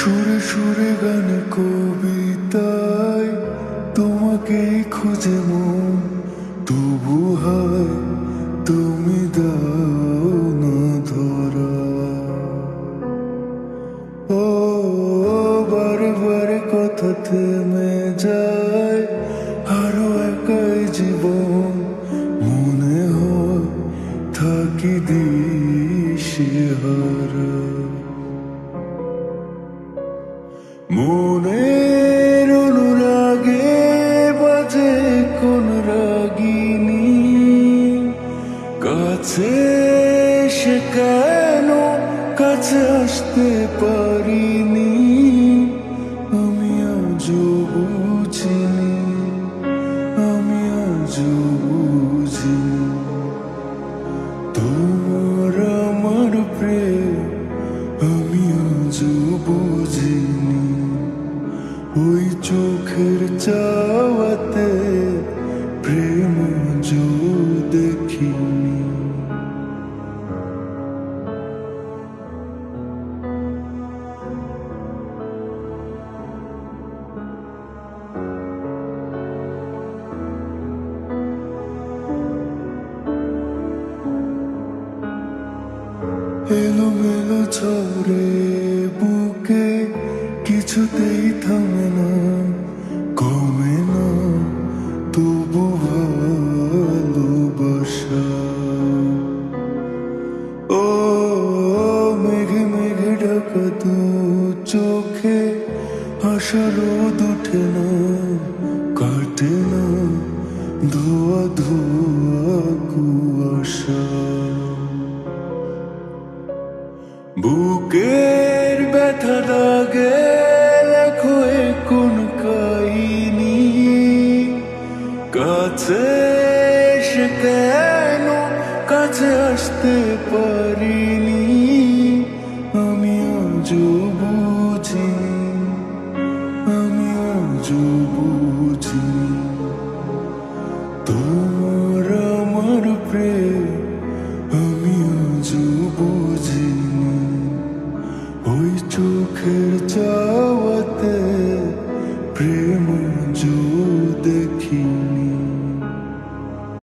সুরে সুরে গান কবিতায় তোমাকেই খুঁজে মন, তবু হয় তুমি দাও না ধরা। ও বারে বারে কথা থেমে যায়, আরো একাই জীবন মনে হয় থাকি দিশেহারা। মনের অনুরাগে বাজে কোন রাগিনী, কাছে সে কেন কাছে আসতে পারিনি। আমি আজও বুঝিনি, আমি আজও বুঝিনি তোমার আমার প্রেম, আমি আজও বুঝিনি। ওই চোখের চাওয়াতে প্রেম আজও দেখিনি। এলোমেলো ঝড়ে বুকে কিছুতেই থামে না, কমে না তবু ভালোবাসা। ও মেঘে মেঘে ঢাকা দু চোখে আশার রোদ ওঠে না, কাটে না ধোয়া ধোয়া কুয়াশা। বুকের ব্যথা দাগে লেখো কোন কাহিনী, কাছে সে কেন কাছে আসতে পারিনি। আমি আজও বুঝিনি, আমি আজও বুঝিনি তোমার আমার প্রেম, আমি আজও বুঝিনি। ওই চোখের চা